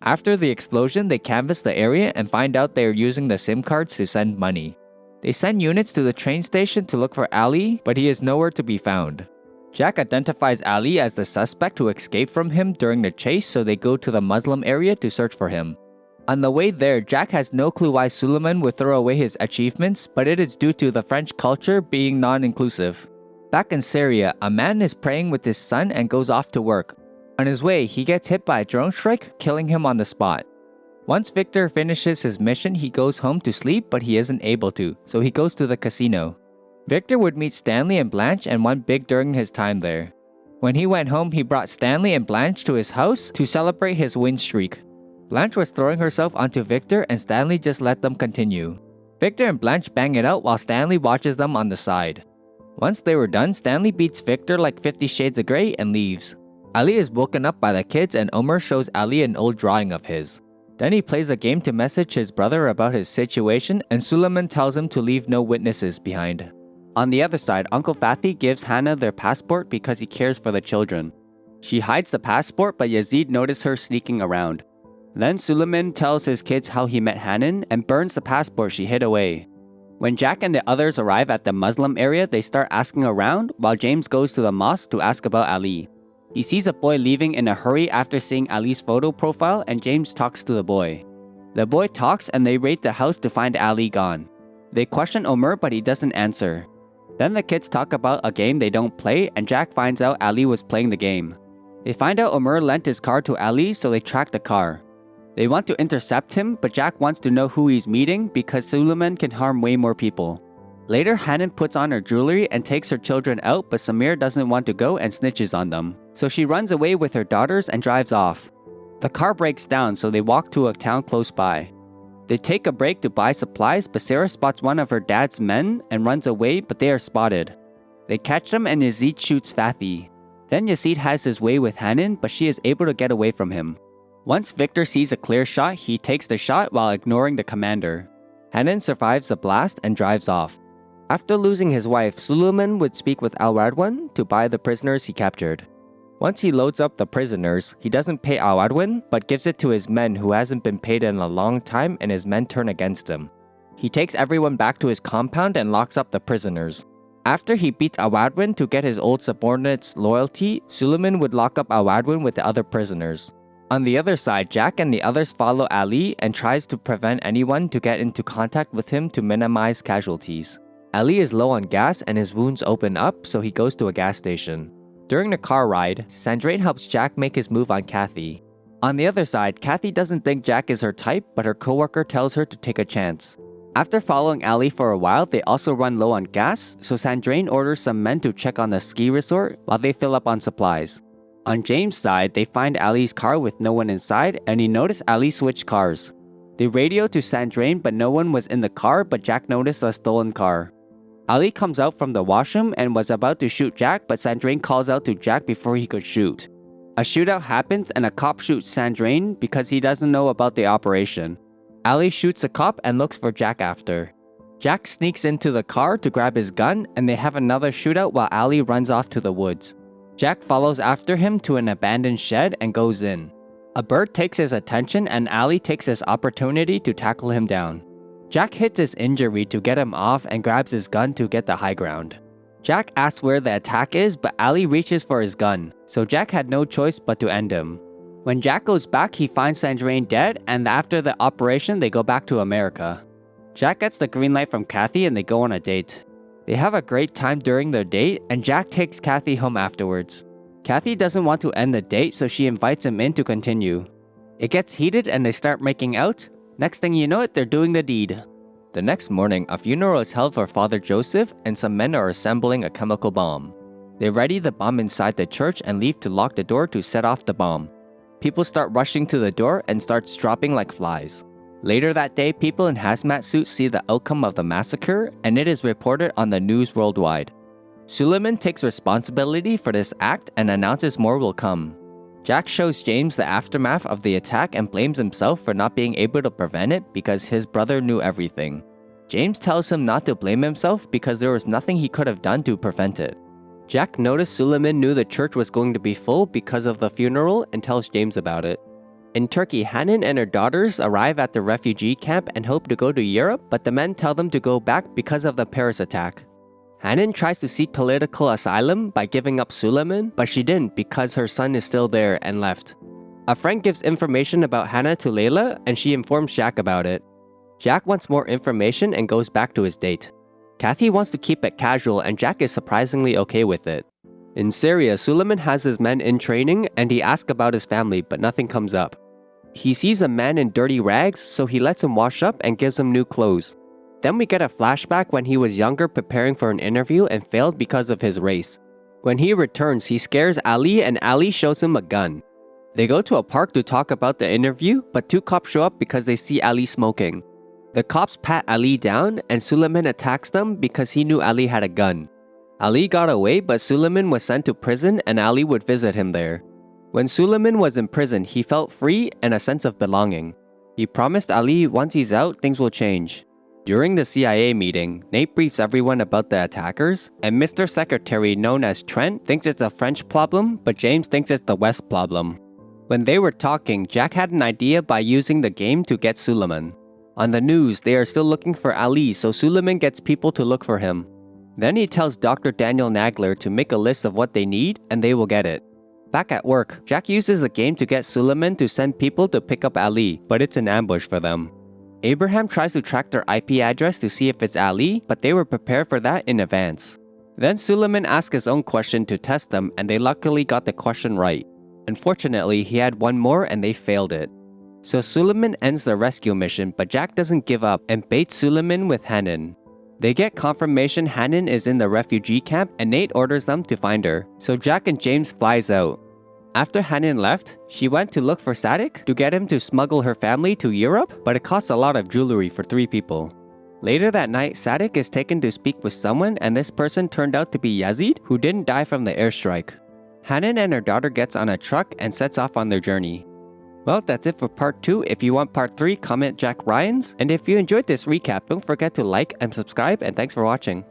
After the explosion, they canvass the area and find out they are using the SIM cards to send money. They send units to the train station to look for Ali, but he is nowhere to be found. Jack identifies Ali as the suspect who escaped from him during the chase, so they go to the Muslim area to search for him. On the way there, Jack has no clue why Suleiman would throw away his achievements, but it is due to the French culture being non-inclusive. Back in Syria, a man is praying with his son and goes off to work. On his way, he gets hit by a drone strike, killing him on the spot. Once Victor finishes his mission, he goes home to sleep, but he isn't able to, so he goes to the casino. Victor would meet Stanley and Blanche and went big during his time there. When he went home, he brought Stanley and Blanche to his house to celebrate his win streak. Blanche was throwing herself onto Victor and Stanley just let them continue. Victor and Blanche bang it out while Stanley watches them on the side. Once they were done, Stanley beats Victor like 50 Shades of Grey and leaves. Ali is woken up by the kids and Omar shows Ali an old drawing of his. Then he plays a game to message his brother about his situation and Suleiman tells him to leave no witnesses behind. On the other side, Uncle Fatih gives Hannah their passport because he cares for the children. She hides the passport, but Yazid notices her sneaking around. Then Suleiman tells his kids how he met Hanan and burns the passport she hid away. When Jack and the others arrive at the Muslim area, they start asking around while James goes to the mosque to ask about Ali. He sees a boy leaving in a hurry after seeing Ali's photo profile and James talks to the boy. The boy talks and they raid the house to find Ali gone. They question Omer but he doesn't answer. Then the kids talk about a game they don't play and Jack finds out Ali was playing the game. They find out Omer lent his car to Ali, so they track the car. They want to intercept him, but Jack wants to know who he's meeting because Suleiman can harm way more people. Later, Hanan puts on her jewelry and takes her children out, but Samir doesn't want to go and snitches on them. So she runs away with her daughters and drives off. The car breaks down, so they walk to a town close by. They take a break to buy supplies, but Sarah spots one of her dad's men and runs away, but they are spotted. They catch them and Yazid shoots Fatih. Then Yazid has his way with Hanan, but she is able to get away from him. Once Victor sees a clear shot, he takes the shot while ignoring the commander. Hanan survives the blast and drives off. After losing his wife, Suleiman would speak with Al-Radwan to buy the prisoners he captured. Once he loads up the prisoners, he doesn't pay Al-Radwan, but gives it to his men who hasn't been paid in a long time and his men turn against him. He takes everyone back to his compound and locks up the prisoners. After he beats Al-Radwan to get his old subordinate's loyalty, Suleiman would lock up Al-Radwan with the other prisoners. On the other side, Jack and the others follow Ali and tries to prevent anyone to get into contact with him to minimize casualties. Ali is low on gas and his wounds open up, so he goes to a gas station. During the car ride, Sandrain helps Jack make his move on Kathy. On the other side, Kathy doesn't think Jack is her type, but her coworker tells her to take a chance. After following Ali for a while, they also run low on gas, so Sandrain orders some men to check on the ski resort while they fill up on supplies. On James' side, they find Ali's car with no one inside, and he noticed Ali switch cars. They radio to Sandrain, but no one was in the car, but Jack noticed a stolen car. Ali comes out from the washroom and was about to shoot Jack, but Sandrain calls out to Jack before he could shoot. A shootout happens and a cop shoots Sandrain because he doesn't know about the operation. Ali shoots the cop and looks for Jack after. Jack sneaks into the car to grab his gun and they have another shootout while Ali runs off to the woods. Jack follows after him to an abandoned shed and goes in. A bird takes his attention and Ali takes this opportunity to tackle him down. Jack hits his injury to get him off and grabs his gun to get the high ground. Jack asks where the attack is, but Ali reaches for his gun, so Jack had no choice but to end him. When Jack goes back, he finds Sandrain dead, and after the operation, they go back to America. Jack gets the green light from Kathy and they go on a date. They have a great time during their date, and Jack takes Kathy home afterwards. Kathy doesn't want to end the date, so she invites him in to continue. It gets heated and they start making out. Next thing you know it, they're doing the deed. The next morning, a funeral is held for Father Joseph, and some men are assembling a chemical bomb. They ready the bomb inside the church and leave to lock the door to set off the bomb. People start rushing to the door and starts dropping like flies. Later that day, people in hazmat suits see the outcome of the massacre, and it is reported on the news worldwide. Suleiman takes responsibility for this act and announces more will come. Jack shows James the aftermath of the attack and blames himself for not being able to prevent it because his brother knew everything. James tells him not to blame himself because there was nothing he could have done to prevent it. Jack noticed Suleiman knew the church was going to be full because of the funeral and tells James about it. In Turkey, Hanan and her daughters arrive at the refugee camp and hope to go to Europe, but the men tell them to go back because of the Paris attack. Hanan tries to seek political asylum by giving up Suleiman, but she didn't because her son is still there and left. A friend gives information about Hannah to Layla, and she informs Jack about it. Jack wants more information and goes back to his date. Kathy wants to keep it casual, and Jack is surprisingly okay with it. In Syria, Suleiman has his men in training, and he asks about his family, but nothing comes up. He sees a man in dirty rags, so he lets him wash up and gives him new clothes. Then we get a flashback when he was younger preparing for an interview and failed because of his race. When he returns, he scares Ali and Ali shows him a gun. They go to a park to talk about the interview, but 2 cops show up because they see Ali smoking. The cops pat Ali down and Suleiman attacks them because he knew Ali had a gun. Ali got away, but Suleiman was sent to prison and Ali would visit him there. When Suleiman was in prison, he felt free and a sense of belonging. He promised Ali once he's out, things will change. During the CIA meeting, Nate briefs everyone about the attackers, and Mr. Secretary, known as Trent, thinks it's a French problem, but James thinks it's the West problem. When they were talking, Jack had an idea by using the game to get Suleiman. On the news, they are still looking for Ali, so Suleiman gets people to look for him. Then he tells Dr. Daniel Nagler to make a list of what they need, and they will get it. Back at work, Jack uses the game to get Suleiman to send people to pick up Ali, but it's an ambush for them. Abraham tries to track their IP address to see if it's Ali, but they were prepared for that in advance. Then Suleiman asks his own question to test them, and they luckily got the question right. Unfortunately, he had one more and they failed it. So Suleiman ends the rescue mission, but Jack doesn't give up and baits Suleiman with Hanan. They get confirmation Hanan is in the refugee camp and Nate orders them to find her, so Jack and James flies out. After Hanan left, she went to look for Sadik to get him to smuggle her family to Europe, but it costs a lot of jewelry for 3 people. Later that night, Sadik is taken to speak with someone and this person turned out to be Yazid, who didn't die from the airstrike. Hanan and her daughter gets on a truck and sets off on their journey. Well, that's it for part 2. If you want part 3, comment Jack Ryan's. And if you enjoyed this recap, don't forget to like and subscribe, and thanks for watching.